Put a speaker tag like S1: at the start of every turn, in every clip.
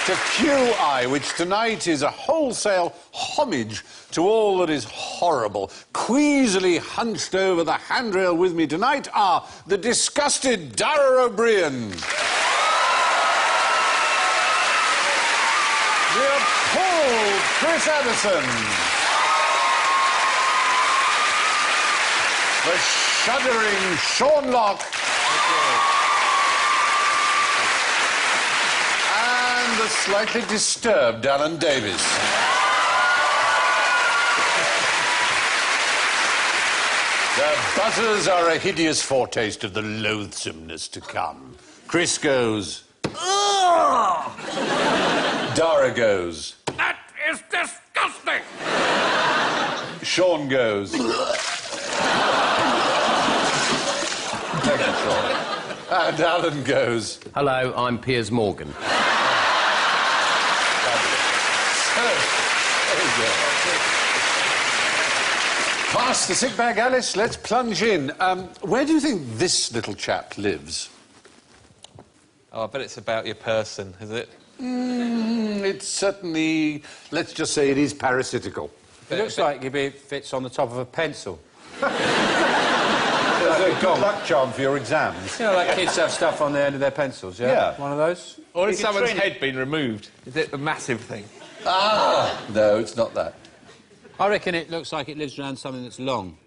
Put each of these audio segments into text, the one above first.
S1: To QI, which tonight is a wholesale homage to all that is horrible. Queasily hunched over the handrail with me tonight are the disgusted Dara O'Brien, the appalled Chris Addison, the shuddering Sean Locke, the slightly disturbed Alan Davies. The buzzers are a hideous foretaste of the loathsomeness to come. Chris goes, "Ugh!" Dara goes, "That is disgusting!" Sean goes, "Thank you, Sean." And Alan goes,
S2: "Hello, I'm Piers Morgan."
S1: Pass the sick bag, Alice. Let's plunge in. Where do you think this little chap lives?
S3: Oh, I bet it's about your person, is it?
S1: It's certainly... Let's just say it is parasitical.
S2: It looks like it fits on the top of a pencil.
S1: There's a good luck charm for your exams.
S2: You know, like kids have stuff on the end of their pencils, yeah?
S1: Yeah.
S2: One of those?
S3: Or has someone's head been removed? Is it a massive thing?
S1: Ah! No, it's not that.
S2: I reckon it looks like it lives around something that's long.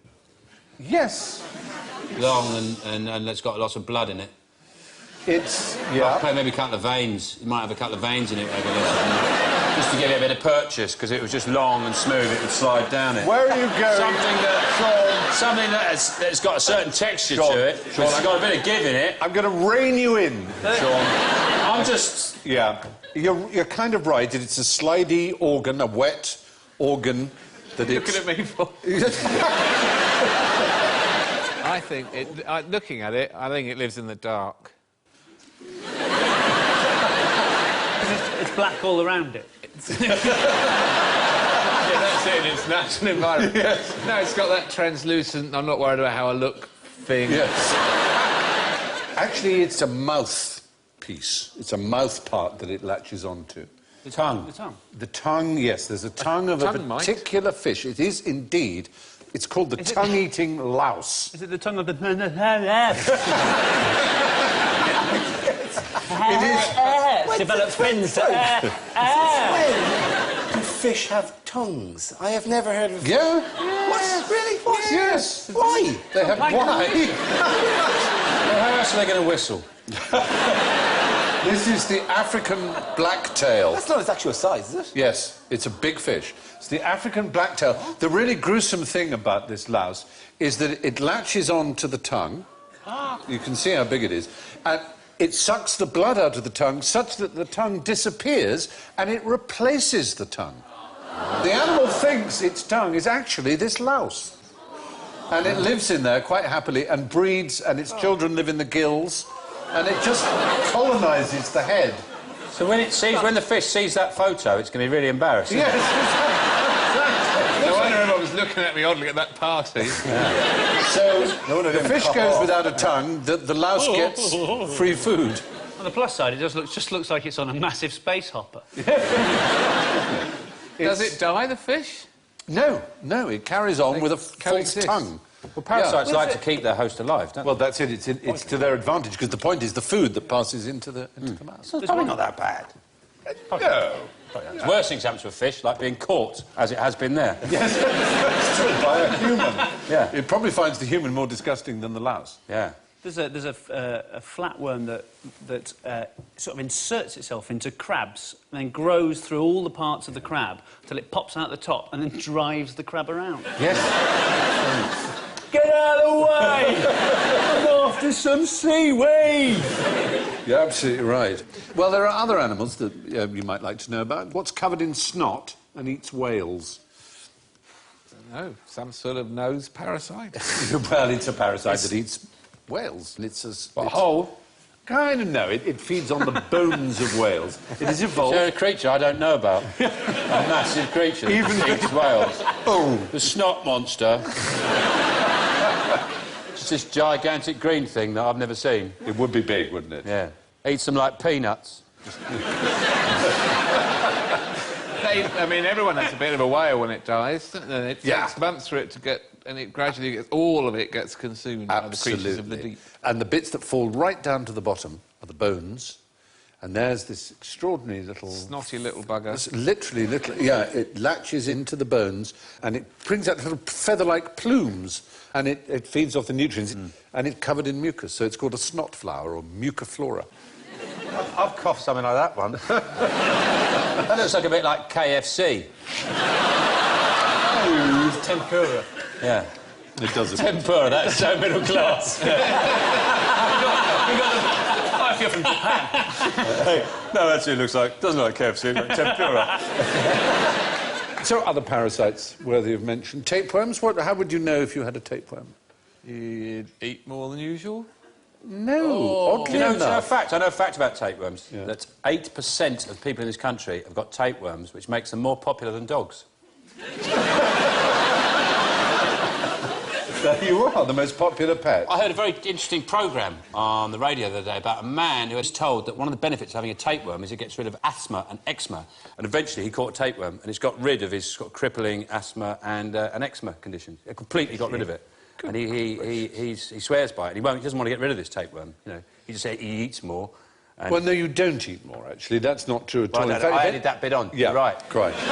S1: Yes.
S2: Long and it's got lots of blood in it.
S1: It's... yeah.
S2: Maybe a couple of veins. It might have a couple of veins in it, maybe. Just to give it a bit of purchase, because it was just long and smooth, it would slide down it.
S1: Where are you going?
S2: Something that's got a certain texture
S1: Sean,
S2: to it.
S1: Sean,
S2: It's got a bit of give in it.
S1: I'm going to rein you in, Sean.
S2: I'm just...
S1: Yeah. You're kind of right. It's a slidey organ, a wet organ that it's...
S3: Looking at me for... I think looking at it, I think it lives in the dark.
S4: It's black all around it.
S3: Yeah, that's it in its natural environment.
S1: Yes.
S3: No, it's got that translucent, I'm not worried about how I look thing.
S1: Yes. Actually, it's a mouth piece. It's a mouth part that it latches onto.
S2: The tongue.
S4: The tongue.
S1: The tongue, yes. There's a tongue of a particular fish. It is indeed. It's called the tongue-eating louse.
S4: Is it the tongue of the...
S1: It is...
S4: Developed fins.
S5: Do fish have tongues? I have never heard of...
S1: Yeah?
S5: What? Really? What?
S1: Yes.
S5: Why?
S1: They have... Why?
S2: Well, how else are they going to whistle?
S1: This is the African blacktail.
S5: That's not its actual size, is it?
S1: Yes, it's a big fish. It's the African blacktail. The really gruesome thing about this louse is that it latches onto the tongue. You can see how big it is. And it sucks the blood out of the tongue such that the tongue disappears and it replaces the tongue. The animal thinks its tongue is actually this louse. And it lives in there quite happily and breeds, and its children live in the gills, and it just colonises the head.
S2: So when the fish sees that photo, it's going to be really embarrassing.
S1: Yes,
S3: No wonder everyone was looking at me oddly at that party.
S1: Yeah. So the fish goes without a tongue, the louse gets free food.
S4: On the plus side, it just looks like it's on a massive space hopper.
S3: Does it die, the fish?
S1: No, it carries on with a false tongue.
S2: Well, parasites like to keep their host alive, don't they?
S1: Well, that's it. It's to their advantage, because the point is the food that passes into the mouth.
S5: It's probably not that bad.
S1: No.
S2: There's worse things happen to a fish, like being caught, as it has been there.
S1: Yes, it's true, by a human.
S2: Yeah.
S1: It probably finds the human more disgusting than the louse.
S2: Yeah.
S4: There's a flatworm that sort of inserts itself into crabs and then grows through all the parts of the crab till it pops out the top and then drives the crab around.
S1: Yes.
S4: Get out of the way! to some seaweed!
S1: You're absolutely right. Well, there are other animals that you might like to know about. What's covered in snot and eats whales?
S3: No, some sort of nose parasite.
S1: Well, it's a parasite that eats whales. It's a
S2: whole?
S1: Kind of, no. It feeds on the bones of whales. It is evolved.
S2: Is there a creature I don't know about? A massive creature that eats whales.
S1: Oh.
S2: The snot monster. It's this gigantic green thing that I've never seen.
S1: It would be big, wouldn't it?
S2: Yeah. Eats them like peanuts.
S3: I mean, everyone has a bit of a whale when it dies, and it
S1: Yeah.
S3: takes months for it to get... And it gradually gets... All of it gets consumed by the creatures of the deep.
S1: And the bits that fall right down to the bottom are the bones. And there's this extraordinary little...
S3: Snotty little bugger.
S1: It's literally little... Yeah, it latches into the bones and it brings out little feather-like plumes and it feeds off the nutrients and it's covered in mucus, so it's called a snot flower or muciflora.
S2: I've coughed something like that one. That looks like a bit like KFC.
S4: Ooh, tempura.
S2: Yeah.
S1: It does a bit.
S2: Tempura, that's so middle class.
S4: I feel from Japan.
S2: No, actually, it looks like... Doesn't look like KFC, like tempura.
S1: So other parasites worthy of mention. Tapeworms, how would you know if you had a tapeworm?
S3: You'd eat more than usual?
S1: No, oddly
S2: Do you know a
S1: enough.
S2: fact? I know a fact about tapeworms.
S1: Yeah.
S2: That 8% of people in this country have got tapeworms, which makes them more popular than dogs.
S1: There you are, the most popular pet.
S2: I heard a very interesting programme on the radio the other day about a man who was told that one of the benefits of having a tapeworm is it gets rid of asthma and eczema. And eventually he caught a tapeworm and it's got rid of his crippling asthma and an eczema condition. It completely got rid of it. And he swears by it. He doesn't want to get rid of this tapeworm. You know, he just he eats more. And
S1: Well, no, you don't eat more, actually. That's not true at all.
S2: Well,
S1: In fact,
S2: I added that bit on.
S1: Yeah,
S2: You're right.
S1: Quite.
S2: Put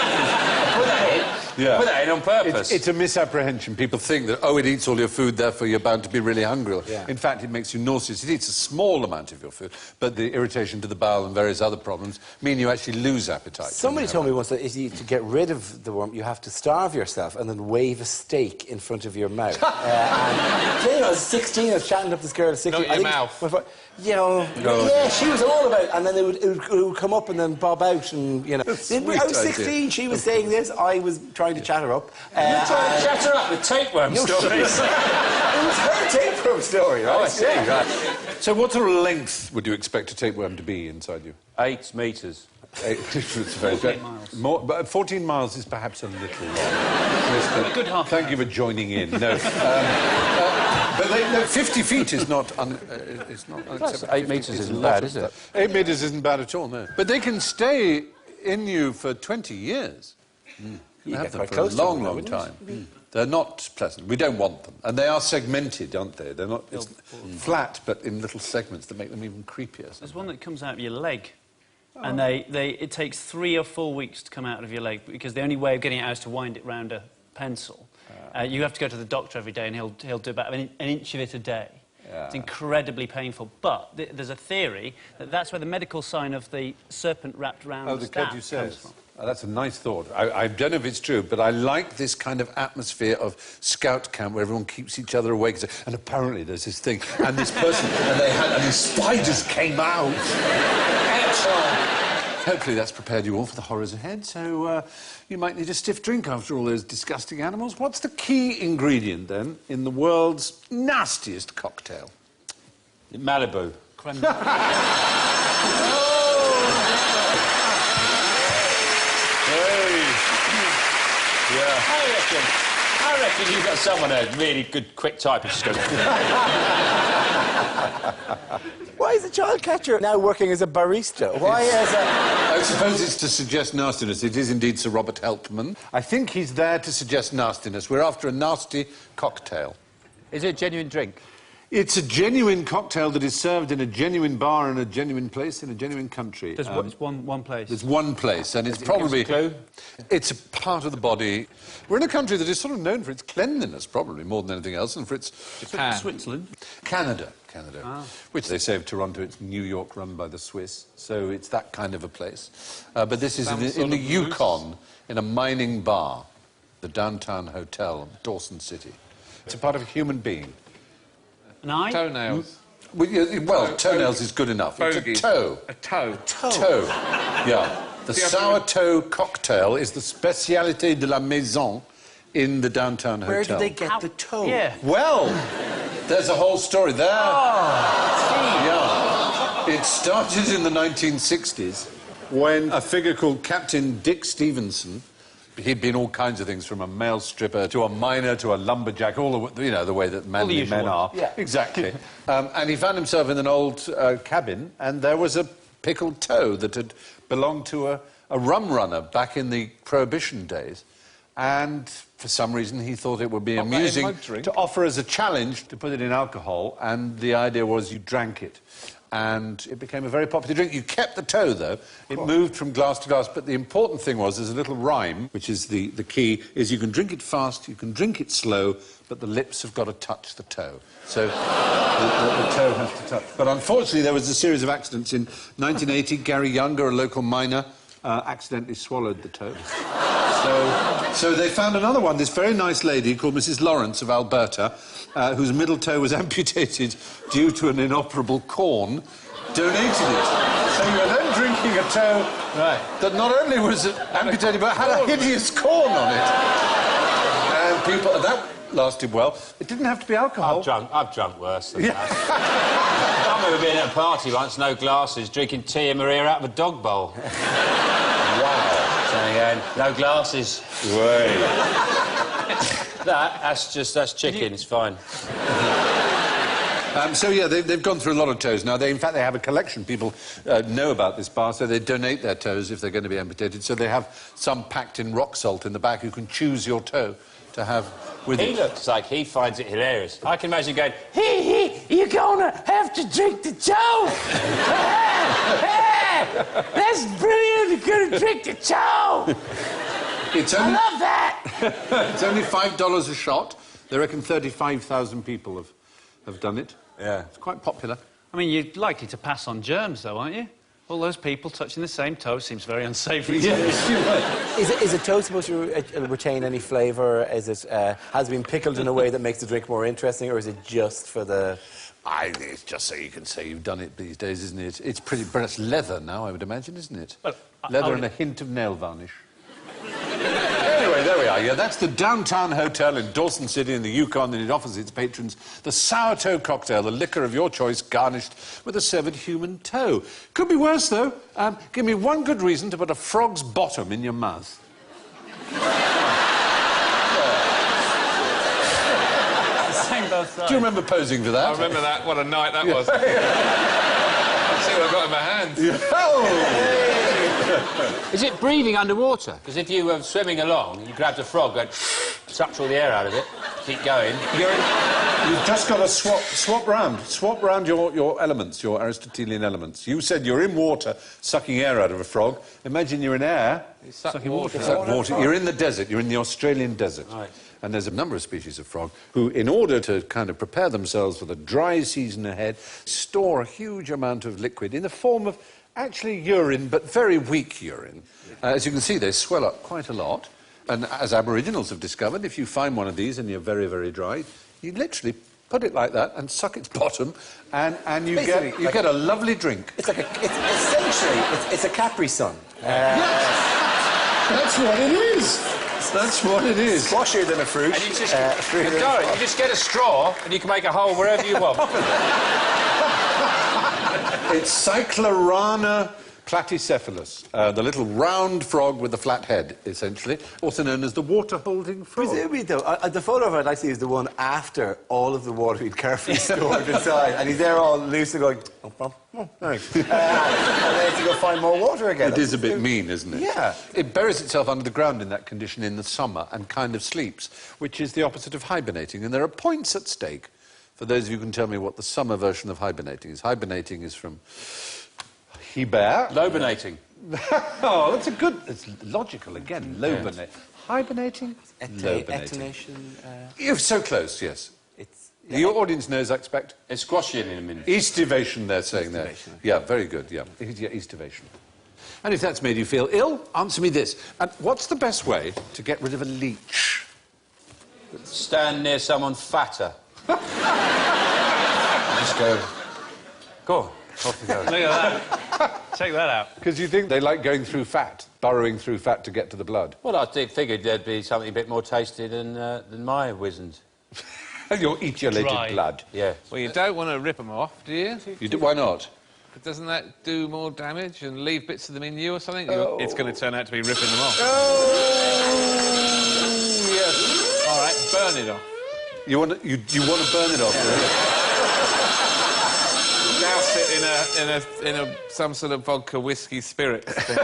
S2: that in.
S1: Yeah.
S2: Put that in on purpose.
S1: It's a misapprehension. People think that, oh, it eats all your food, therefore you're bound to be really hungry.
S5: Yeah.
S1: In fact, it makes you nauseous. It eats a small amount of your food, but the irritation to the bowel and various other problems mean you actually lose appetite.
S5: Somebody told me once that to get rid of the worm, you have to starve yourself and then wave a steak in front of your mouth. And, you know, I was 16, I was chatting up this girl at 16.
S3: Not your mouth.
S5: You know, yeah, she was all about it. And then it would come up and then bob out and, you know. I
S1: Sweet
S5: was 16,
S1: idea.
S5: she was saying this, I was trying to chat her up.
S2: You're trying to chat her up with tapeworm stories.
S5: It was her tapeworm story, right?
S2: Oh, I see,
S5: Yeah.
S2: right.
S1: So what sort of length would you expect a tapeworm to be inside you?
S2: 8 metres.
S1: 14
S4: miles.
S1: More, but 14 miles is perhaps a little long. Mister,
S4: A good half
S1: Thank you for joining in. No, but 50 feet is not it's not unacceptable.
S2: 8 metres
S1: 50
S2: isn't
S1: a lot
S2: bad,
S1: of
S2: is it?
S1: stuff. 8 metres isn't bad at all, no. But they can stay in you for 20 years. You
S5: You
S1: have
S5: get
S1: them
S5: quite
S1: for a
S5: close to
S1: long,
S5: them,
S1: long
S5: wouldn't
S1: time. They're not pleasant. We don't want them. And they are segmented, aren't they? They're not it's flat, but in little segments that make them even creepier.
S4: There's one that comes out of your leg. And it takes 3 or 4 weeks to come out of your leg because the only way of getting it out is to wind it round a pencil. You have to go to the doctor every day and he'll do about an inch of it a day.
S1: Yeah.
S4: It's incredibly painful. But there's a theory that that's where the medical sign of the serpent wrapped round
S1: Oh,
S4: the
S1: the
S4: staff
S1: caduceus.
S4: comes from.
S1: Oh, that's a nice thought. I don't know if it's true, but I like this kind of atmosphere of scout camp where everyone keeps each other awake. And apparently there's this thing, and this person, and these spiders came out. Hopefully that's prepared you all for the horrors ahead, so you might need a stiff drink after all those disgusting animals. What's the key ingredient, then, in the world's nastiest cocktail?
S2: Malibu.
S4: Creme
S2: I reckon you've got someone a really good, quick typist.
S5: Why is a child catcher now working as a barista? Why is
S1: I suppose it's to suggest nastiness. It is indeed Sir Robert Helpman. I think he's there to suggest nastiness. We're after a nasty cocktail.
S2: Is it a genuine drink?
S1: It's a genuine cocktail that is served in a genuine bar in a genuine place in a genuine country.
S4: There's it's one place.
S1: There's one place, and it's probably...
S2: Give us a clue?
S1: It's a part of the body. We're in a country that is sort of known for its cleanliness, probably, more than anything else, and for its...
S3: Japan.
S4: Switzerland.
S1: Canada, which they say of Toronto, it's New York run by the Swiss, so it's that kind of a place. But this is in the Yukon, in a mining bar, the Downtown Hotel, Dawson City. It's a part of a human being.
S4: An eye?
S3: Toenails.
S1: Well, toenails is good enough.
S3: Bogey.
S1: It's a toe.
S3: A toe.
S1: Toe. Yeah. The sour toe cocktail is the spécialité de la maison in the downtown hotel.
S5: Where did they get the toe?
S4: Yeah.
S1: Well, there's a whole story there. Yeah. It started in the 1960s when a figure called Captain Dick Stevenson, he'd been all kinds of things, from a male stripper to a miner to a lumberjack, all the, the way that manly
S4: usual
S1: men are.
S4: ones.
S5: Yeah.
S1: Exactly. And he found himself in an old cabin, and there was a pickled toe that had belonged to a rum runner back in the Prohibition days. And for some reason, he thought it would be
S3: Pop that in
S1: amusing
S3: my drink.
S1: to offer as a challenge to put it in alcohol, and the idea was you drank it. And it became a very popular drink. You kept the toe, though. It moved from glass to glass. But the important thing was, there's a little rhyme, which is the key, is you can drink it fast, you can drink it slow, but the lips have got to touch the toe. So the toe has to touch. But unfortunately, there was a series of accidents. In 1980, Gary Younger, a local miner, accidentally swallowed the toe. So they found another one, this very nice lady called Mrs. Lawrence of Alberta, whose middle toe was amputated due to an inoperable corn, donated it. So you were then drinking a toe that not only was amputated, but had a hideous corn on it. And people... That lasted well. It didn't have to be alcohol.
S2: I've drunk worse than that. I remember being at a party once, no glasses, drinking tea and Maria out of a dog bowl. Wow. Saying, no glasses.
S1: Way.
S2: That's chicken, it's fine.
S1: So, yeah, they've gone through a lot of toes now. In fact, they have a collection. People know about this bar, so they donate their toes if they're going to be amputated. So they have some packed in rock salt in the back. You can choose your toe to have with
S2: He
S1: it.
S2: looks like he finds it hilarious. I can imagine going, you're gonna have to drink the toe! That's brilliant, you're gonna drink the toe!
S1: It's
S2: I
S1: only,
S2: love that!
S1: it's only $5 a shot. They reckon 35,000 people have done it.
S2: Yeah.
S1: It's quite popular.
S4: I mean, you're likely to pass on germs, though, aren't you? All those people touching the same toe seems very unsavoury.
S1: Yes, you might.
S5: Is a toe supposed to retain any flavour? Is it has it been pickled in a way that makes the drink more interesting, or is it just for the?
S1: It's just so you can say you've done it these days, isn't it? It's pretty... But it's leather now, I would imagine, isn't it?
S4: Well,
S1: leather and a hint of nail varnish. Anyway, there we are. Yeah, that's the Downtown Hotel in Dawson City in the Yukon, and it offers its patrons the sour toe cocktail, the liquor of your choice, garnished with a severed human toe. Could be worse, though. Give me one good reason to put a frog's bottom in your mouth.
S4: Both sides.
S1: Do you remember posing for that?
S3: I remember that. What a night that was. Let's see what I've got in my hands.
S1: Oh!
S2: Is it breathing underwater? Because if you were swimming along, you grabbed a frog and sucked all the air out of it, keep going.
S1: You've just got to swap round your elements, your Aristotelian elements. You said you're in water, sucking air out of a frog. Imagine you're in air,
S3: Sucking water.
S1: suck water. You're in the desert, you're in the Australian desert.
S2: Right.
S1: And there's a number of species of frog who, in order to kind of prepare themselves for the dry season ahead, store a huge amount of liquid in the form of actually urine, but very weak urine. As you can see, they swell up quite a lot. And as Aboriginals have discovered, if you find one of these and you're very, very dry, you literally put it like that and suck its bottom, and you get a lovely drink.
S5: It's like essentially it's a Capri Sun.
S1: Yes! That's what it is. That's what it is.
S5: Squashier than a fruit.
S2: And you just, Darren, you just get a straw and you can make a hole wherever you want.
S1: It's Cyclorana platycephalus, the little round frog with the flat head, essentially, also known as the water-holding frog.
S5: Presumably, though, the photo of it I'd like to see is the one after all of the water he'd carefully stored inside, and he's there all loose and going, thanks. And then to go find more water again.
S1: It is a bit mean, isn't it?
S5: Yeah.
S1: It buries itself under the ground in that condition in the summer and kind of sleeps, which is the opposite of hibernating. And there are points at stake. For those of you who can tell me what the summer version of hibernating is. Hibernating is from hiber.
S2: Lobernating.
S1: Oh, that's a good... It's logical again. Lobernate. Hibernating?
S5: Etonation.
S1: You're so close, yes.
S5: It's
S1: Your audience knows, I expect.
S2: It's squashing in a minute.
S1: Eastivation, they're saying there. Yeah, very good, yeah. Eastivation. And if that's made you feel ill, answer me this. And what's the best way to get rid of a leech?
S2: Stand near someone fatter. Just go, Go on. Off we go.
S4: Look at that. Check that out.
S1: Because you think they like going through fat, burrowing through fat to get to the blood.
S2: Well, I figured there'd be something a bit more tasty than my wizened.
S1: You'll eat your
S4: Dry.
S1: lated blood.
S2: Yeah.
S3: Well, you don't want to rip them off, do you?
S1: You do, why not?
S3: Doesn't that do more damage and leave bits of them in you or something? It's going to turn out to be ripping them off.
S1: Oh, yes.
S3: All right, burn it off.
S1: You want to burn it off, really?
S3: Douse it in some sort of vodka whiskey spirit thing.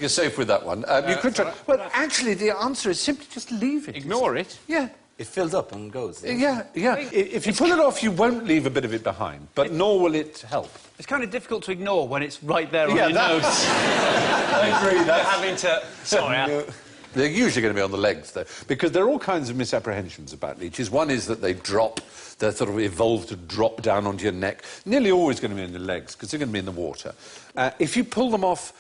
S1: You're safe with that one. You could try. Well, actually, the answer is simply just leave it.
S3: Ignore it.
S1: Yeah.
S5: It fills up and goes.
S1: Yeah. If you pull it off, you won't leave a bit of it behind, but nor will it help.
S4: It's kind of difficult to ignore when it's right there on
S1: Yeah,
S4: your
S1: that-
S4: nose.
S1: I agree.
S4: You're having to... Sorry,
S1: They're usually going to be on the legs, though, because there are all kinds of misapprehensions about leeches. One is that they drop, they're sort of evolved to drop down onto your neck. Nearly always going to be on your legs, because they're going to be in the water. If you pull them off,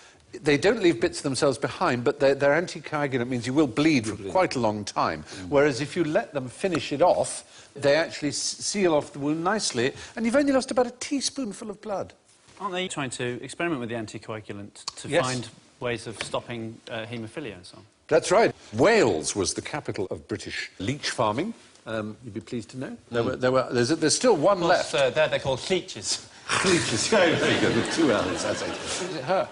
S1: they don't leave bits of themselves behind, but they're anticoagulant, means you will bleed for quite a long time. Whereas if you let them finish it off, they actually seal off the wound nicely, and you've only lost about a teaspoonful of blood.
S4: Aren't they trying to experiment with the anticoagulant to
S1: Yes.
S4: find ways of stopping haemophilia and so on?
S1: That's right. Wales was the capital of British leech farming. You'd be pleased to know. There's still one left.
S4: There they're called leeches.
S1: Leeches. There you go, with two L's, that's it. Does it hurt?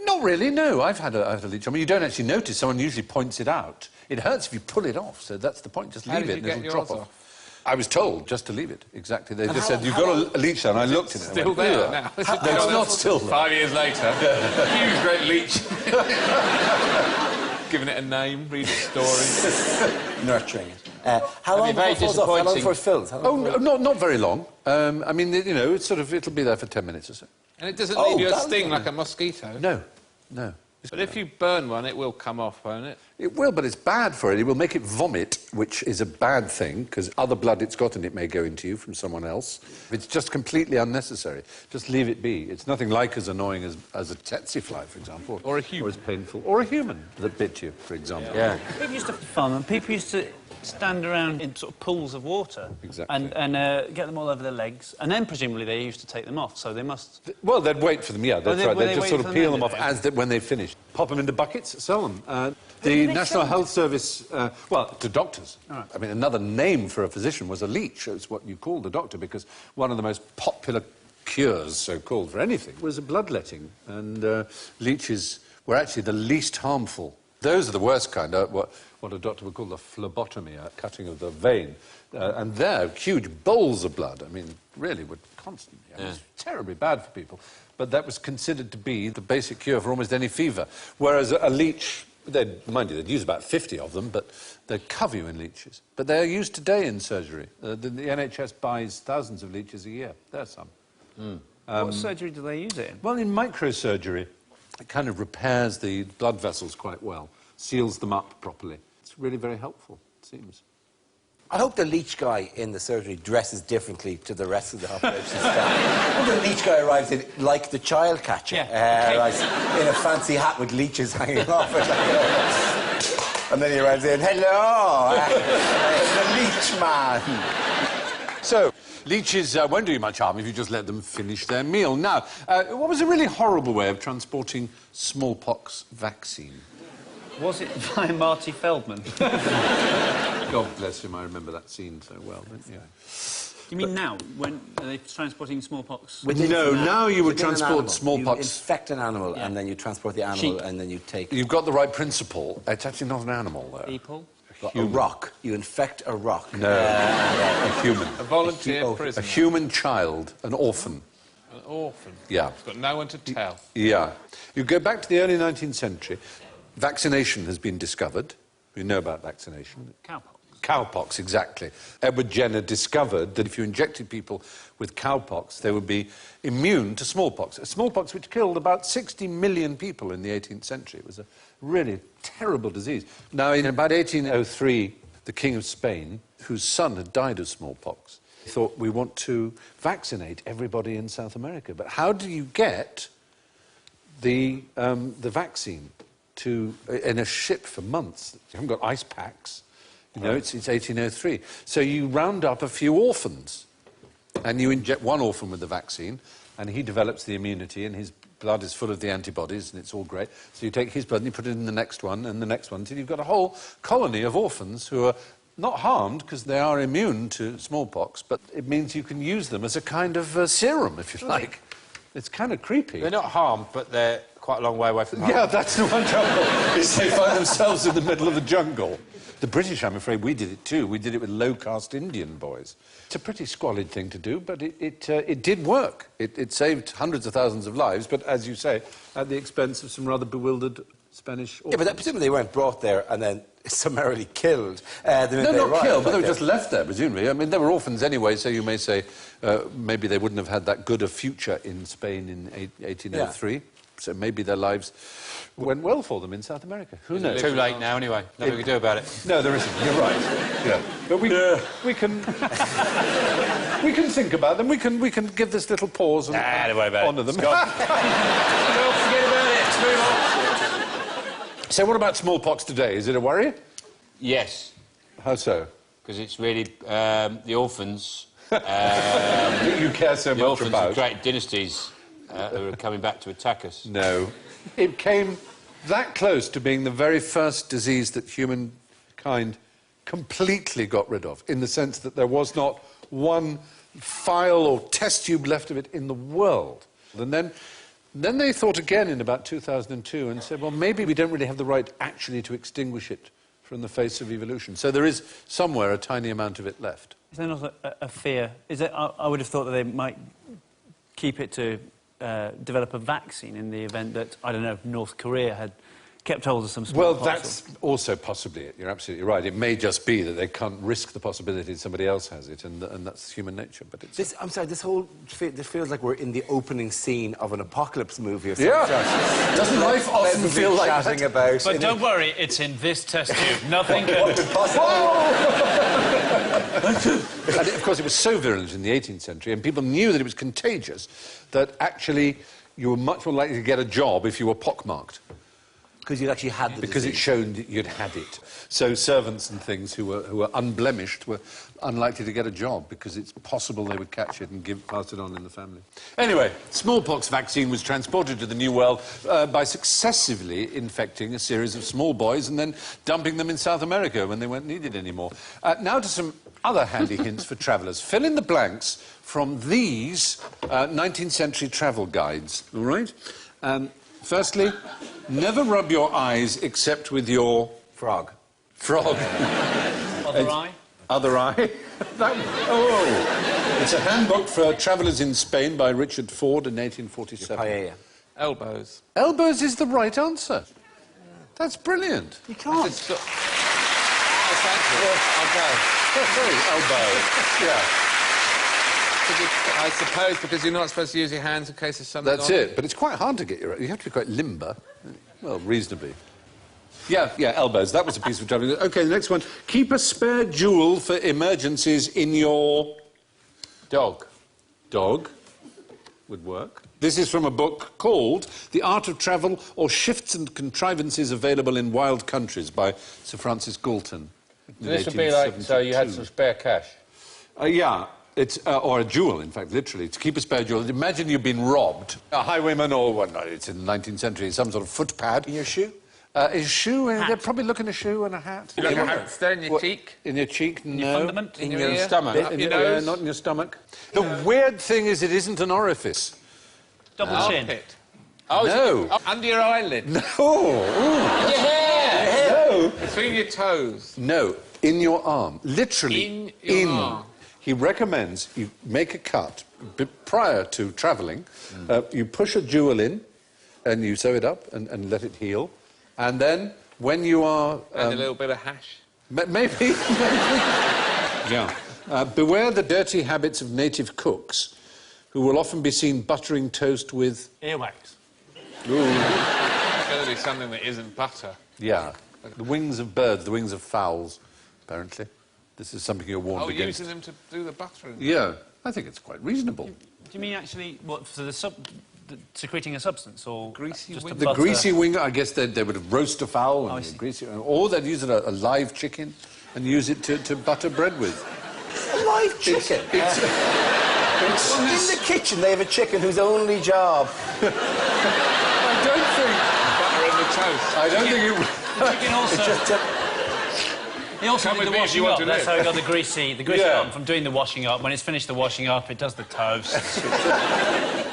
S1: Not really, no. I've had a leech. I mean, you don't actually notice. Someone usually points it out. It hurts if you pull it off, so that's the point. Just
S3: How
S1: leave
S3: did
S1: it
S3: you
S1: and
S3: get
S1: it'll drop
S3: yours
S1: off. I was told just to leave it, exactly. They just said, you've
S5: how
S1: got a leech there, and I looked at it.
S3: Still there now.
S1: No, it's not still there.
S3: 5 years later, huge great leech. Giving it a name, read its story.
S5: Nurturing it. How long
S2: very
S5: before it falls off? How long
S2: disappointing.
S5: before it fills? How long
S1: Oh,
S5: before-
S1: not very long. I mean, you know, it'll be there for 10 minutes or so.
S3: And it doesn't
S5: Oh,
S3: leave you a
S5: that was
S3: sting
S5: nice.
S3: like a mosquito.
S1: No.
S3: But if you burn one, it will come off, won't it?
S1: It will, but it's bad for it. It will make it vomit, which is a bad thing, because other blood it's got in it may go into you from someone else. It's just completely unnecessary. Just leave it be. It's nothing like as annoying as a tsetse fly, for example.
S3: Or a human.
S1: Or as painful. Or a human that bit you, for example.
S2: Yeah.
S4: People used to farm them. People used to stand around in sort of pools of water
S1: Exactly.
S4: and get them all over their legs, and then presumably they used to take them off. So they must.
S1: Well, they'd wait for them, yeah, that's right.
S4: were
S1: They'd
S4: they
S1: just sort
S4: waiting
S1: of
S4: for
S1: peel
S4: them
S1: them
S4: then,
S1: off
S4: did they?
S1: when they finish. Pop them into buckets, sell them. The National Health Service, well, to doctors.
S4: Right.
S1: I mean, another name for a physician was a leech. It's what you called a doctor, because one of the most popular cures, so-called, for anything was bloodletting. And leeches were actually the least harmful. Those are the worst kind, what a doctor would call the phlebotomy, a cutting of the vein. And they're huge bowls of blood. I mean, really, were constantly. I mean, It's terribly bad for people. But that was considered to be the basic cure for almost any fever. Whereas a leech, mind you, they'd use about 50 of them, but they'd cover you in leeches. But they're used today in surgery. The NHS buys thousands of leeches a year. There's some.
S4: What surgery do they use it in?
S1: Well, in microsurgery, it kind of repairs the blood vessels quite well, seals them up properly. It's really very helpful, it seems.
S5: I hope the leech guy in the surgery dresses differently to the rest of the operation staff. I hope the leech guy arrives in like the child catcher, like, in a fancy hat with leeches hanging off it. And then he arrives in, hello, the leech man.
S1: So, leeches won't do you much harm if you just let them finish their meal. Now, what was a really horrible way of transporting smallpox vaccine?
S4: Was it by Marty Feldman?
S1: God bless him, I remember that scene so well, don't you?
S4: You mean now, when are they transporting smallpox?
S1: No, now you would
S5: Within an
S1: transport
S5: animal.
S1: smallpox.
S5: You infect an animal and then you transport the animal
S4: Sheep.
S5: and then you take
S1: You've got the right principle. It's actually not an animal, though.
S4: People?
S5: a rock. You infect a rock.
S1: No, a human.
S3: A volunteer
S5: A
S1: A
S3: prisoner.
S1: human child, an orphan.
S3: An orphan.
S1: Yeah.
S3: He's got no one to tell.
S1: Yeah. You go back to the early 19th century, vaccination has been discovered. We know about vaccination.
S4: Cowpox.
S1: Cowpox, exactly. Edward Jenner discovered that if you injected people with cowpox, they would be immune to smallpox. A smallpox which killed about 60 million people in the 18th century. It was a really terrible disease. Now, in about 1803, the King of Spain, whose son had died of smallpox, thought, we want to vaccinate everybody in South America. But how do you get the vaccine in a ship for months? You haven't got ice packs. You know, it's 1803. So you round up a few orphans and you inject one orphan with the vaccine, and he develops the immunity, and his blood is full of the antibodies, and it's all great. So you take his blood and you put it in the next one, and the next one, until you've got a whole colony of orphans who are not harmed because they are immune to smallpox, but it means you can use them as a kind of serum, if you like. It's kind of creepy.
S2: They're not harmed, but they're quite a long way away from home.
S1: Yeah, that's the one trouble, is they find themselves in the middle of the jungle. The British, I'm afraid, we did it too. We did it with low-caste Indian boys. It's a pretty squalid thing to do, but it did work. It saved hundreds of thousands of lives, but, as you say, at the expense of some rather bewildered Spanish orphans.
S5: Yeah, but presumably they weren't brought there and then summarily killed.
S1: No, not killed, but they were just left there, presumably. I mean, they were orphans anyway, so you may say maybe they wouldn't have had that good a future in Spain in 1803. Yeah. So maybe their lives went well for them in South America. Who knows?
S2: Too late now, anyway. Nothing we can do about it.
S1: No, there isn't. You're right. Yeah. But we can we can think about them. We can give this little pause and
S2: don't worry about
S1: honour them.
S2: Forget about it. Let's move on.
S1: So what about smallpox today? Is it a worry?
S2: Yes.
S1: How so?
S2: Because it's really the orphans.
S1: That you care so
S2: the
S1: much
S2: orphans
S1: about.
S2: of great dynasties who are coming back to attack us.
S1: No. It came that close to being the very first disease that humankind completely got rid of, in the sense that there was not one vial or test tube left of it in the world. And then they thought again in about 2002 and said, well, maybe we don't really have the right actually to extinguish it from the face of evolution. So there is somewhere a tiny amount of it left.
S4: Is there not a fear? I would have thought that they might keep it to develop a vaccine in the event that, I don't know, North Korea had kept hold of some smallpox.
S1: Well, that's also possibly it. You're absolutely right. It may just be that they can't risk the possibility that somebody else has it, and that's human nature. But it's...
S5: I'm sorry, this feels like we're in the opening scene of an apocalypse movie or something.
S1: Yeah. Doesn't life often feel like
S5: chatting about...
S4: But don't worry, it's in this test tube. Nothing could...
S1: And of course, it was so virulent in the 18th century, and people knew that it was contagious, that actually you were much more likely to get a job if you were pockmarked.
S5: Because you'd actually had the
S1: Because
S5: disease.
S1: it showed that you'd had it. So servants and things who were unblemished were unlikely to get a job because it's possible they would catch it and pass it on in the family. Anyway, smallpox vaccine was transported to the New World by successively infecting a series of small boys and then dumping them in South America when they weren't needed anymore. Now to some other handy hints for travellers. Fill in the blanks from these 19th century travel guides, all right? Firstly, never rub your eyes except with your...
S5: Frog.
S1: Frog.
S4: Other eye?
S1: Other eye. It's a handbook for travellers in Spain by Richard Ford in 1847.
S5: Paella.
S3: Elbows.
S1: Elbows is the right answer. That's brilliant.
S5: You can't.
S3: Oh, thank you.
S1: Sorry, elbow. Yeah.
S3: I suppose because you're not supposed to use your hands in case there's something
S1: That's
S3: on
S1: it. But it's quite hard to get your... You have to be quite limber. Well, reasonably. Yeah, elbows. That was a piece of travelling. OK, the next one. Keep a spare jewel for emergencies in your...
S2: Dog.
S1: Dog would work. This is from a book called The Art of Travel or Shifts and Contrivances Available in Wild Countries by Sir Francis Galton.
S2: This would be like, so you had some spare cash?
S1: Yeah. It's, or a jewel, in fact, literally, to keep a spare jewel. Imagine you've been robbed. A highwayman, or, well, no, it's in the 19th century, some sort of footpad.
S5: In your shoe?
S1: A shoe, they're probably looking a shoe and a hat.
S3: You look a hat there in your cheek?
S1: In your cheek, no.
S4: Your fundament?
S3: In your ear?
S2: Stomach?
S3: Up your nose?
S1: Not in your stomach. The weird thing is it isn't an orifice.
S4: Double chin.
S3: Armpit.
S2: Oh,
S1: No.
S3: Under your eyelid?
S1: No.
S2: Yeah!
S1: No.
S3: Between your toes?
S1: No. In your arm. Literally.
S3: In your arm.
S1: He recommends you make a cut prior to travelling. You push a jewel in and you sew it up and let it heal. And then when you are...
S3: And a little bit of hash?
S1: Maybe. Yeah. Beware the dirty habits of native cooks who will often be seen buttering toast with...
S4: Earwax.
S1: Ooh.
S3: It's going to be something that isn't butter.
S1: Yeah. The wings of birds, the wings of fowls, apparently. This is something you're warned against.
S3: Using them to do the buttering?
S1: Yeah. I think it's quite reasonable.
S4: Do you mean actually, what, for the secreting a substance, or...
S3: Greasy
S4: just
S3: wing?
S4: a
S1: The
S4: butter?
S1: greasy wing, I guess they would roast a fowl and
S4: I see.
S1: greasy, or they'd use a live chicken and use it to butter bread with.
S5: A live chicken? In the kitchen, they have a chicken whose only job...
S1: I don't think...
S3: Butter in the toast.
S1: I don't think it...
S4: Chicken also...
S5: It's just...
S4: He also
S3: Come
S4: did
S3: with
S4: the
S3: me if you
S4: washing
S3: want
S4: up.
S3: to
S4: That's
S3: live.
S4: how he got the greasy
S1: Yeah.
S4: button from doing the washing up. When it's finished the washing up, it does the toast.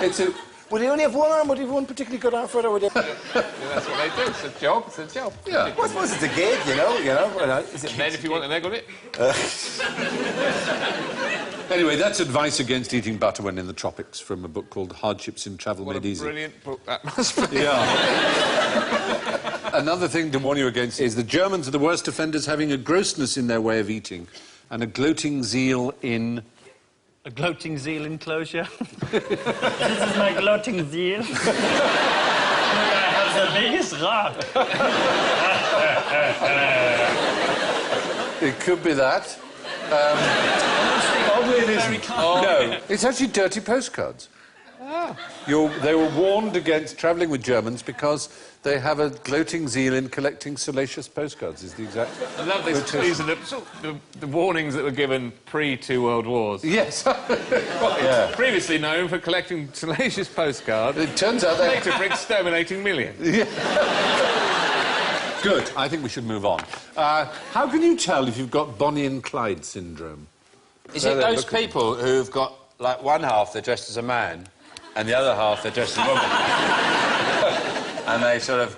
S1: It's a...
S5: Would he only have one arm? Would he have one particularly good arm for it? Or would he...
S3: Yeah, that's what they do. It's a job. It's a job.
S1: Yeah.
S5: Well, I suppose it's a gig, you know. Is it...
S3: And then if you want an egg on it...
S1: Anyway, that's advice against eating butter when in the tropics from a book called Hardships in Travel
S3: What a
S1: Made Easy.
S3: brilliant book that must be.
S1: Yeah. Another thing to warn you against is the Germans are the worst offenders, having a grossness in their way of eating and a gloating zeal in...
S4: A gloating zeal enclosure. This is my gloating zeal. Look, I have the biggest rock.
S1: It could be that.
S4: Oddly, it isn't.
S1: No, it's actually dirty postcards. They were warned against travelling with Germans because they have a gloating zeal in collecting salacious postcards, is the exact...
S3: I love this. These are the warnings that were given pre-2 World Wars.
S1: Yes.
S3: Yeah. Previously known for collecting salacious postcards.
S1: It turns out they...
S3: Later for exterminating millions.
S1: Good. I think we should move on. How can you tell if you've got Bonnie and Clyde syndrome?
S2: Is it those people who've got, like, one half they're dressed as a man and the other half they're dressed as a woman? And they sort of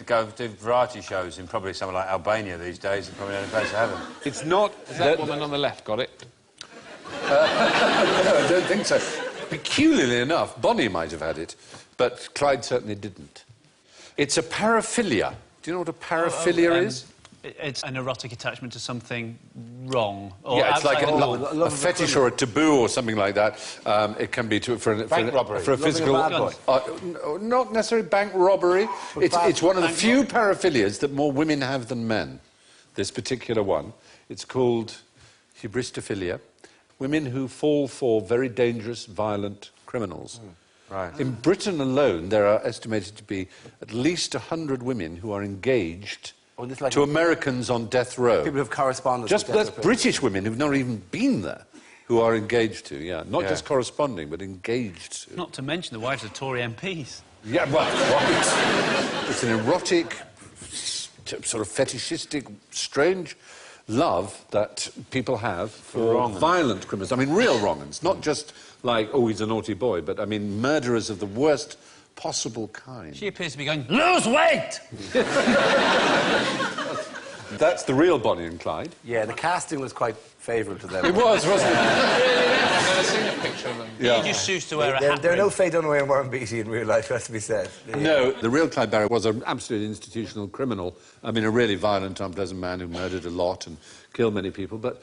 S2: go do variety shows in probably somewhere like Albania these days. It's probably the only place to have them.
S1: It's not...
S3: Has that woman on the left got it?
S1: No, I don't think so. Peculiarly enough, Bonnie might have had it, but Clyde certainly didn't. It's a paraphilia. Do you know what a paraphilia is?
S4: It's an erotic attachment to something wrong. Or
S1: Yeah, it's like
S4: outside-
S1: a fetish or a taboo or something like that. It can be for a physical...
S5: Loving a bad boy.
S1: Not necessarily bank robbery. It's one of the few paraphilias that more women have than men, this particular one. It's called hybristophilia. Women who fall for very dangerous, violent criminals.
S2: Right.
S1: In Britain alone, there are estimated to be at least 100 women who are engaged to Americans on death row.
S5: People who've corresponded
S1: Just
S5: with death
S1: that's
S5: row.
S1: British women who've not even been there, who are engaged to, Not just corresponding, but engaged to.
S4: Not to mention the wives of Tory MPs.
S1: Yeah, right. It's an erotic, sort of fetishistic, strange love that people have for violent criminals. I mean, real wrong-uns, not just like, oh, he's a naughty boy, but, I mean, murderers of the worst possible kind.
S4: She appears to be going, lose weight!
S1: That's the real Bonnie and Clyde.
S5: Yeah, the casting was quite favourable to them.
S1: It was, wasn't it?
S3: I've never seen a picture of them.
S4: He just choose to wear a hat.
S5: There are no Faye Dunaway and Warren Beatty in real life, has to be said.
S1: No, the real Clyde Barrow was an absolute institutional criminal. I mean, a really violent, unpleasant man who murdered a lot and killed many people. But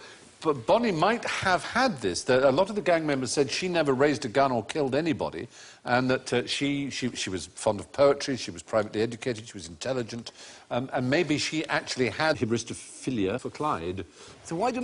S1: Bonnie might have had this. A lot of the gang members said she never raised a gun or killed anybody, and that she was fond of poetry, she was privately educated, she was intelligent, and maybe she actually had hybristophilia for Clyde.
S5: So why do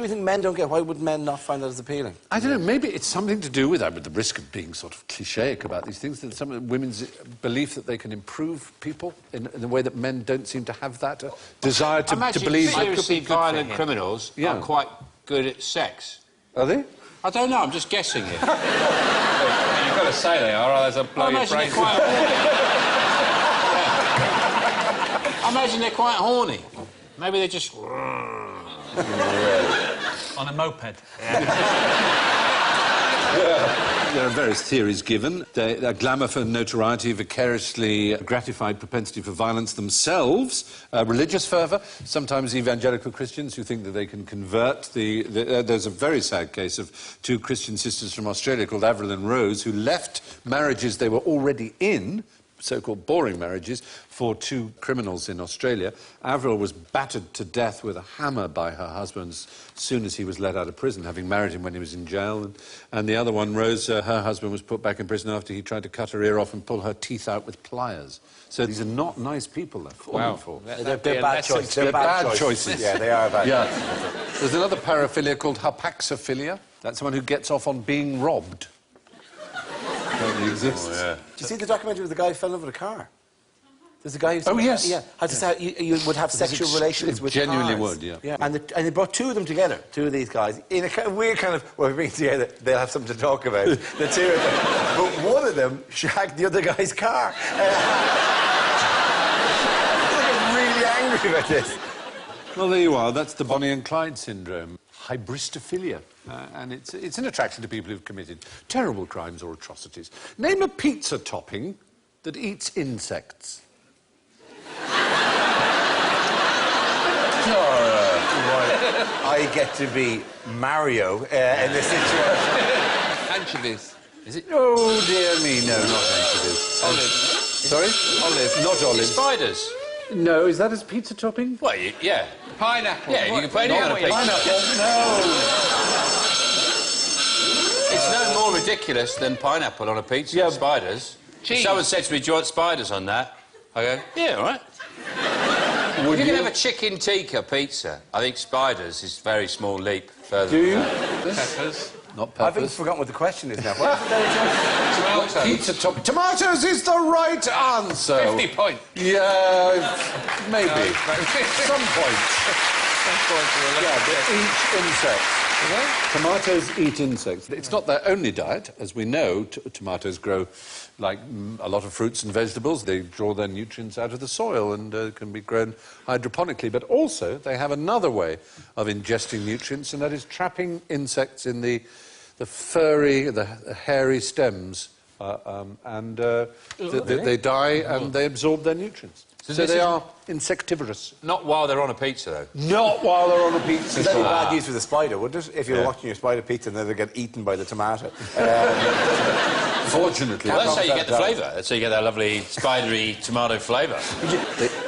S5: we think men don't get... Why would men not find that as appealing?
S1: I don't know, maybe it's something to do with that, with the risk of being sort of clichéic about these things, that some women's belief that they can improve people in a way that men don't seem to have that desire to believe...
S2: Seriously violent criminals are quite good at sex.
S1: Are they?
S2: I don't know, I'm just guessing here.
S3: You've got to say they are, otherwise I'll blow your brains out.
S2: I imagine they're quite horny. Maybe they're just...
S4: On a moped.
S1: There are various theories given. Their glamour for notoriety, vicariously gratified propensity for violence themselves, religious fervour, sometimes evangelical Christians who think that they can convert there's a very sad case of two Christian sisters from Australia called Avril and Rose who left marriages they were already in, so-called boring marriages, for two criminals in Australia. Avril was battered to death with a hammer by her husband as soon as he was let out of prison, having married him when he was in jail. And the other one, Rose, her husband was put back in prison after he tried to cut her ear off and pull her teeth out with pliers. So these are not nice people they're falling for.
S5: They're bad choices.
S1: They're bad choices.
S5: Yeah, they are bad choices.
S1: Yeah. There's another paraphilia called hapaxophilia. That's someone who gets off on being robbed. That exists.
S5: Did you see the documentary with the guy who fell over the car? There's a guy who...
S1: Oh, yes.
S5: Yeah. How to say you would have sexual relations with
S1: genuinely
S5: cars.
S1: would, yeah.
S5: Yeah. And they brought two of them together, two of these guys, in a kind of weird kind of... Well, being together, they'll have something to talk about, the two of them. But one of them shagged the other guy's car. I'm really angry about this.
S1: Well, there you are. That's the Bonnie and Clyde syndrome. Hybristophilia. And it's an attraction to people who've committed terrible crimes or atrocities. Name a pizza topping that eats insects.
S5: I get to be Mario in this situation.
S3: Anchovies.
S2: Is it?
S1: Oh, dear me, no, not anchovies.
S3: Olive.
S1: Sorry?
S3: Olive.
S1: Not olive.
S2: Spiders.
S1: No, is that a pizza topping?
S2: Well, yeah.
S3: Pineapple.
S2: Yeah, you can put anything on a pizza.
S1: Pineapple? No.
S2: It's no more ridiculous than pineapple on a pizza.
S1: Yeah.
S2: Spiders.
S3: Cheese.
S2: If someone said to me, do you want spiders on that? I go, yeah, all right.
S1: Would
S2: If you
S1: you?
S2: can have a chicken tikka pizza, I think spiders is a very small leap further.
S1: Do you?
S3: Peppers.
S1: Not
S5: I've
S1: peppers.
S5: forgotten what the question is now. What is it that
S3: Tomatoes.
S1: Pizza topping. Tomatoes is the right answer.
S3: 50 points.
S1: Yeah, maybe.
S3: No,
S1: Some points. Yeah, they eat insects. Tomatoes eat insects. It's not their only diet. As we know, tomatoes grow like a lot of fruits and vegetables. They draw their nutrients out of the soil and can be grown hydroponically. But also, they have another way of ingesting nutrients, and that is trapping insects in the furry, the hairy stems. They die and they absorb their nutrients. So
S2: this
S1: they
S2: is-
S1: are insectivorous.
S2: Not while they're on a pizza, though.
S1: Not while they're on a pizza.
S5: That'd be bad news for the spider, wouldn't it? If you're watching your spider pizza and then they get eaten by the tomato.
S1: Fortunately.
S2: Well, that's how you
S5: promise
S2: get the
S5: that.
S2: flavour. That's how you get that lovely spidery tomato flavour.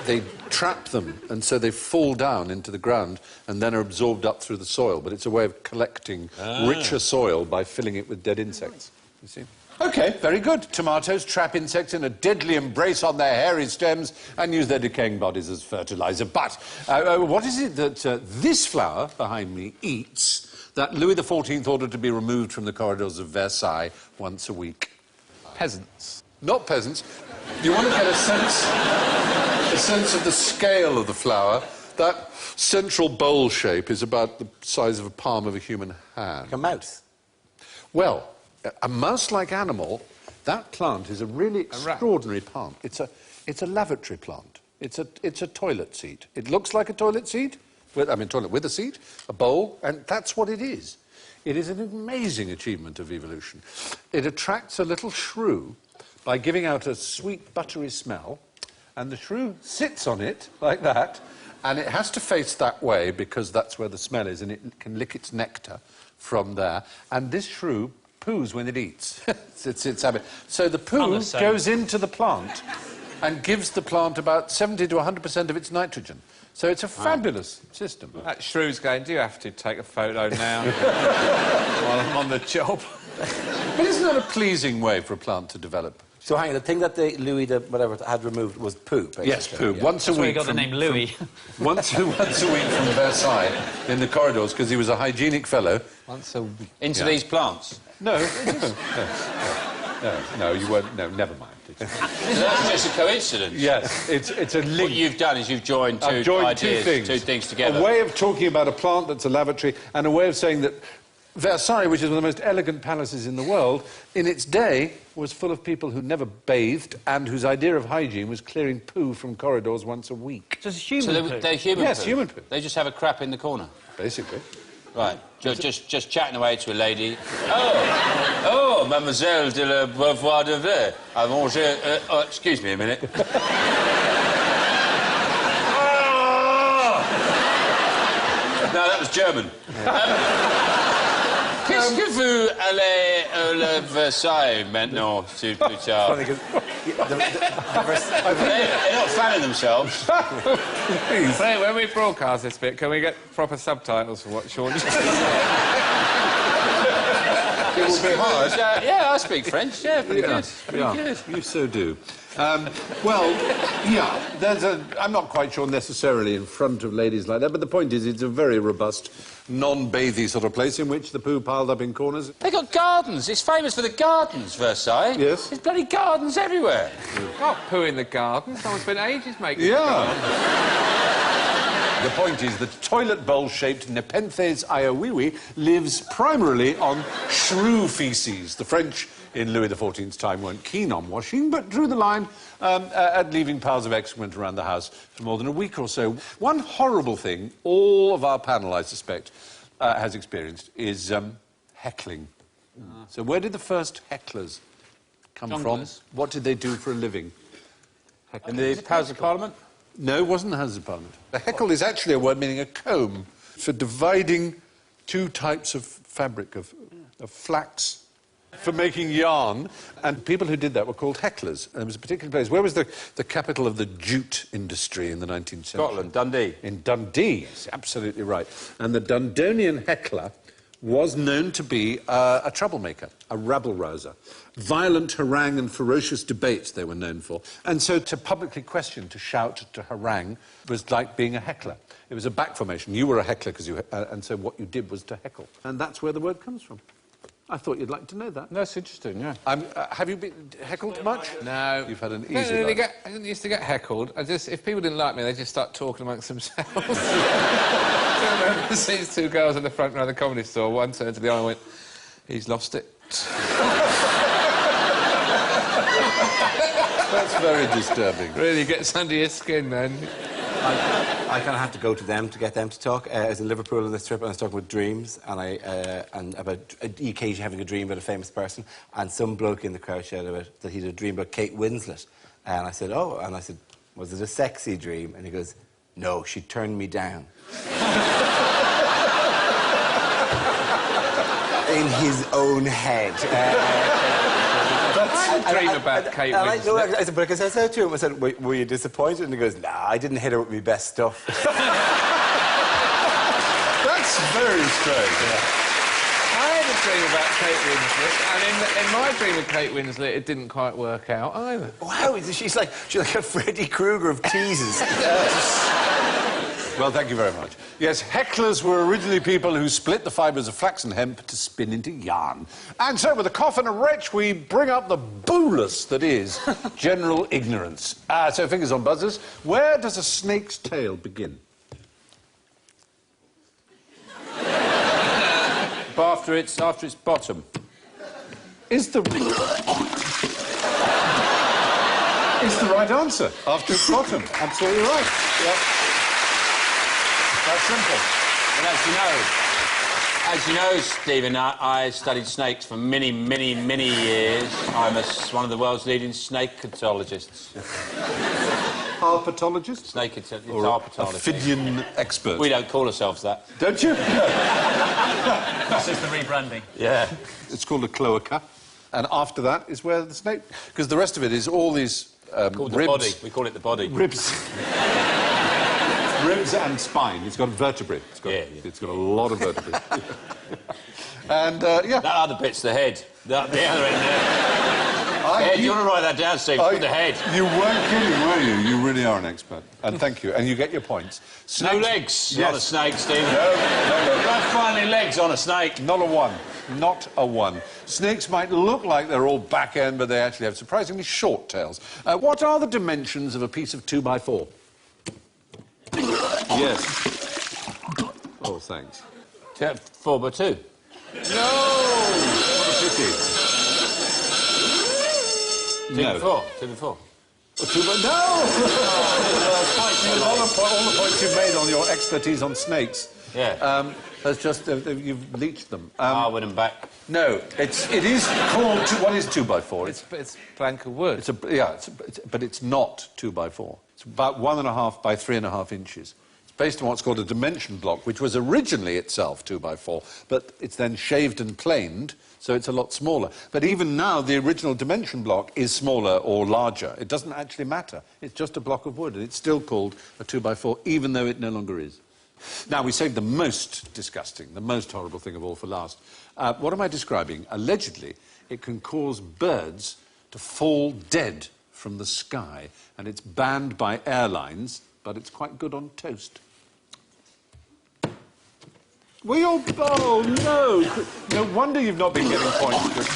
S1: They trap them, and so they fall down into the ground and then are absorbed up through the soil. But it's a way of collecting richer soil by filling it with dead insects. You see? OK, very good. Tomatoes trap insects in a deadly embrace on their hairy stems and use their decaying bodies as fertiliser. But what is it that this flower behind me eats that Louis XIV ordered to be removed from the corridors of Versailles once a week?
S3: Peasants.
S1: Not peasants. You want to get a sense of the scale of the flower. That central bowl shape is about the size of a palm of a human hand.
S5: Like a mouse.
S1: Well, a mouse-like animal, that plant is a really extraordinary plant. It's a lavatory plant. It's a toilet seat. It looks like a toilet seat, toilet with a seat, a bowl, and that's what it is. It is an amazing achievement of evolution. It attracts a little shrew by giving out a sweet, buttery smell, and the shrew sits on it like that, and it has to face that way because that's where the smell is, and it can lick its nectar from there. And this shrew poos when it eats. it's its habit. So the poo goes into the plant and gives the plant about 70 to 100% of its nitrogen. So it's a fabulous system.
S3: That shrew's going, do you have to take a photo now while I'm on the job?
S1: But isn't that a pleasing way for a plant to develop?
S5: So hang on, the thing that Louis had removed was poo, basically.
S1: Yes, poo.
S5: Yeah.
S1: Once a
S4: That's where he
S1: week.
S4: got the name Louis.
S1: Once a week from Versailles in the corridors because he was a hygienic fellow.
S3: Once a week.
S2: Into these plants.
S1: No, you weren't. No, never mind.
S2: So that's just a coincidence.
S1: Yes, it's a link.
S2: What you've done is you've joined
S1: I've
S2: two
S1: joined
S2: ideas, two things together.
S1: A way of talking about a plant that's a lavatory and a way of saying that Versailles, which is one of the most elegant palaces in the world, in its day was full of people who never bathed and whose idea of hygiene was clearing poo from corridors once a week.
S4: So it's human
S2: So
S4: poo.
S2: they're human
S1: Yes,
S2: poo.
S1: human poo.
S2: They just have a crap in the corner.
S1: Basically.
S2: Right. Just chatting away to a lady. Oh, mademoiselle de la Beauvoir de Verre. I manger... excuse me a minute. No, that was German. Qu'est-ce que vous allez à Versailles maintenant, plus tard?
S5: Funny 'cause
S2: They're not fanning themselves.
S3: Say, when we broadcast this bit, can we get proper subtitles for what Sean just
S1: It will be hard.
S2: Yeah, I speak French. Yeah, pretty good. Pretty good.
S1: You so do. Well, yeah, I'm not quite sure necessarily in front of ladies like that, but the point is it's a very robust, non-bathy sort of place in which the poo piled up in corners.
S2: They got gardens. It's famous for the gardens, Versailles.
S1: Yes.
S2: There's bloody gardens everywhere.
S3: Can't poo in the garden. Someone spent ages making
S1: The point is that toilet bowl-shaped Nepenthes iowiwi lives primarily on shrew faeces. The French in Louis XIV's time weren't keen on washing, but drew the line at leaving piles of excrement around the house for more than a week or so. One horrible thing all of our panel, I suspect, has experienced is heckling. So where did the first hecklers come from? What did they do for a living?
S2: In the House of Parliament?
S1: No, it wasn't the House of Parliament. A heckle is actually a word meaning a comb for dividing two types of fabric, of flax, for making yarn. And people who did that were called hecklers. And there was a particular place. Where was the capital of the jute industry in the 19th century?
S2: Scotland, Dundee.
S1: In Dundee, absolutely right. And the Dundonian heckler was known to be a troublemaker, a rabble-rouser. Violent harangue and ferocious debates they were known for. And so to publicly question, to shout, to harangue, was like being a heckler. It was a back formation. You were a heckler, and so what you did was to heckle. And that's where the word comes from. I thought you'd like to know that.
S2: That's interesting, yeah.
S1: Have you been heckled much?
S3: No.
S1: You've had an easy life.
S3: I didn't used to get heckled. If people didn't like me, they just start talking amongst themselves. I remember seeing two girls in the front row of the Comedy Store. One turned to the other and went, "He's lost it."
S1: That's very disturbing.
S3: Really gets under your skin, then.
S5: I kind of had to go to them to get them to talk. I was in Liverpool on this trip, and I was talking with dreams, and about occasionally having a dream about a famous person, and some bloke in the crowd shouted about that he had a dream about Kate Winslet, and I said, "Oh," and I said, "Was it a sexy dream?" And he goes, "No, she turned me down." In his own head.
S3: I dream about Kate Winslet.
S5: I said, but I said to him, I said, were you disappointed? And he goes, "Nah, I didn't hit her with my best stuff."
S1: That's very strange.
S3: I had a dream about Kate Winslet, and in my dream of Kate Winslet, it didn't quite work out either.
S5: Wow, she's like a Freddy Krueger of teases.
S1: Well, thank you very much. Yes, hecklers were originally people who split the fibres of flax and hemp to spin into yarn. And so, with a cough and a retch, we bring up the bolus that is general ignorance. So, fingers on buzzers. Where does a snake's tail begin?
S2: After its bottom.
S1: Is the right answer. After its bottom. Absolutely right. Yep. That's simple.
S2: But as you know, Stephen, I studied snakes for many, many, many years. I'm one of the world's leading snake-catologists.
S1: Herpetologist?
S2: Herpetologist.
S1: Ophidian expert.
S2: We don't call ourselves that.
S1: Don't you?
S4: This is the rebranding.
S2: Yeah.
S1: It's called a cloaca. And after that is where the snake... Because the rest of it is all these
S2: Called
S1: ribs.
S2: the body. We call it the body.
S1: Ribs. Ribs and spine. It's got vertebrae. It's got a lot of vertebrae. And, yeah.
S2: That other bit's the head. The other end there. Head, you want to write that down, Steve? The head.
S1: You weren't kidding, were you? You really are an expert. And thank you. And you get your points.
S2: No legs on a snake, Stephen.
S1: No.
S2: Not finally legs on a snake.
S1: Not a one. Not a one. Snakes might look like they're all back end, but they actually have surprisingly short tails. What are the dimensions of a piece of 2x4? Yes. Oh, thanks.
S2: 4x2.
S3: No!
S1: What a pity.
S2: 2x4. 2x4.
S1: No! all the points you've made on your expertise on snakes.
S2: Yeah.
S1: That's just you've leached them.
S2: Win them back.
S1: No, it is called. What is 2x4?
S3: It's plank of wood.
S1: But it's not 2x4. It's about 1.5 by 3.5 inches. It's based on what's called a dimension block, which was originally itself 2x4, but it's then shaved and planed, so it's a lot smaller. But even now, the original dimension block is smaller or larger. It doesn't actually matter. It's just a block of wood, and it's still called a 2x4, even though it no longer is. Now, we saved the most disgusting, the most horrible thing of all for last. What am I describing? Allegedly, it can cause birds to fall dead from the sky, and it's banned by airlines, but it's quite good on toast. Oh, no! No wonder you've not been getting points, Chris.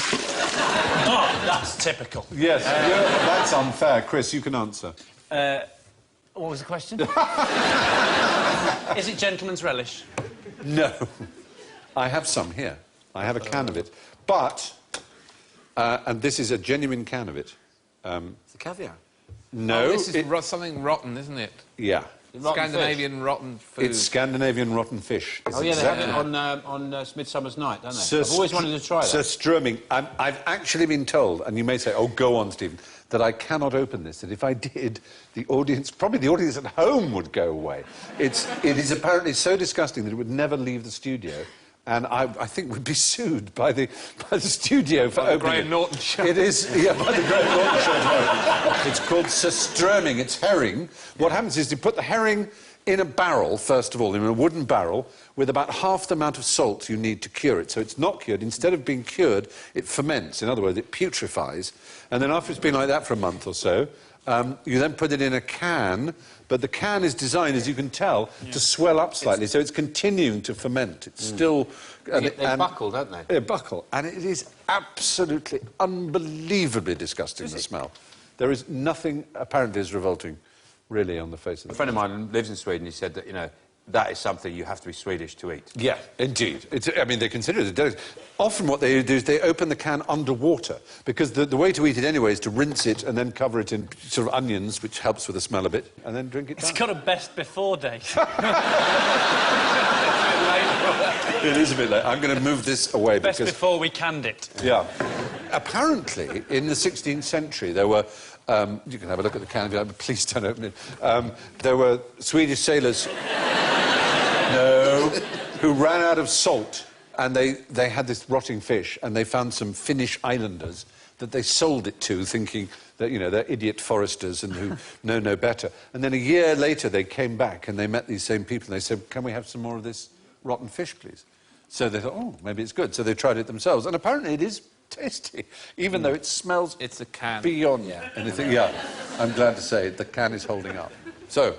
S4: Oh, that's typical.
S1: Yes, that's unfair. Chris, you can answer.
S4: What was the question? Is it gentleman's relish?
S1: No. I have some here. I have a can of it. But, and this is a genuine can of it.
S5: It's a caviar.
S1: No.
S3: Oh, this is something rotten, isn't it?
S1: Yeah.
S3: Scandinavian rotten food.
S1: It's Scandinavian rotten fish. It's
S2: They have it on Midsummer's Night, don't they? I've always wanted to try that.
S1: Surströmming. I've actually been told, and you may say, oh, go on, Stephen, that I cannot open this, that if I did, the audience, probably the audience at home would go away. It is apparently so disgusting that it would never leave the studio. And I think we'd be sued by the studio for opening
S3: Graham Norton show.
S1: It is, yeah, by the Graham Norton show. It's called surströmming. It's herring. What happens is you put the herring in a barrel, first of all, in a wooden barrel, with about half the amount of salt you need to cure it. So it's not cured. Instead of being cured, it ferments. In other words, it putrefies. And then after it's been like that for a month or so, you then put it in a can, but the can is designed, as you can tell, to swell up slightly, so it's continuing to ferment. It's still...
S2: They buckle, don't they?
S1: They buckle, and it is absolutely, unbelievably disgusting, the smell. There is nothing, apparently, as revolting, really, on the face of the...
S2: A friend of mine lives in Sweden. He said that, you know, that is something you have to be Swedish to eat.
S1: Yeah, indeed. I mean, they consider it a delicacy. Often what they do is they open the can underwater, because the way to eat it anyway is to rinse it and then cover it in sort of onions, which helps with the smell a bit, and then drink it down.
S4: It's got a best before date.
S1: It is a bit late. I'm going to move this away
S4: Best
S1: because...
S4: before we canned it.
S1: Yeah. Apparently, in the 16th century, there were... you can have a look at the can, but please don't open it. There were Swedish sailors... No. Who ran out of salt, and they had this rotting fish, and they found some Finnish islanders that they sold it to, thinking that, you know, they're idiot foresters and who know no better. And then a year later, they came back, and they met these same people, and they said, can we have some more of this rotten fish, please? So they thought, oh, maybe it's good. So they tried it themselves, and apparently it is tasty, even though it smells
S3: It's a can.
S1: beyond anything. Yeah, I'm glad to say the can is holding up. So,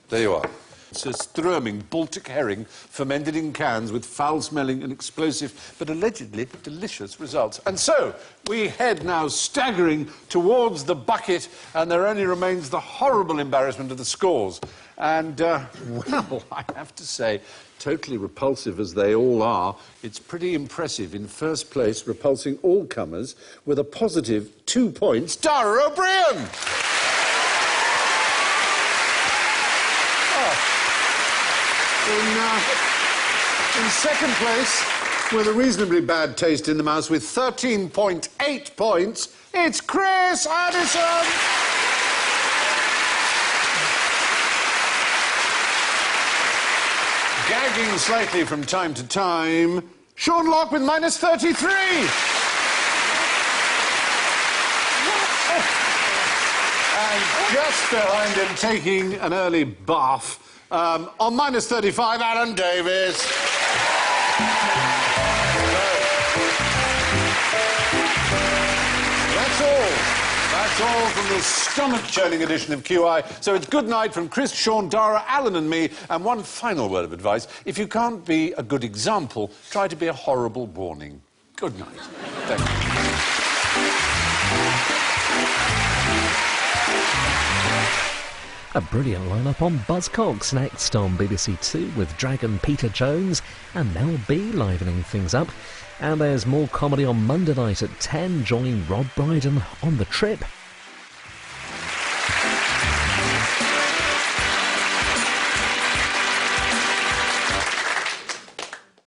S1: there you are. Surströmming Baltic herring fermented in cans with foul-smelling and explosive but allegedly delicious results. And so we head now staggering towards the bucket, and there only remains the horrible embarrassment of the scores. And, well, I have to say, totally repulsive as they all are, it's pretty impressive. In first place, repulsing all comers with a positive 2 points, Dara O'Brien! In second place, with a reasonably bad taste in the mouth, with 13.8 points, it's Chris Addison! Gagging slightly from time to time, Sean Locke with minus 33! And just behind him, taking an early bath, on minus 35, Alan Davis. That's all from the stomach-churning edition of QI. So it's good night from Chris, Sean, Dara, Alan and me. And one final word of advice. If you can't be a good example, try to be a horrible warning. Good night. Thank you.
S6: A brilliant lineup on Buzzcocks next on BBC Two with Dragon Peter Jones and Mel B livening things up. And there's more comedy on Monday night at 10. Join Rob Brydon on The Trip.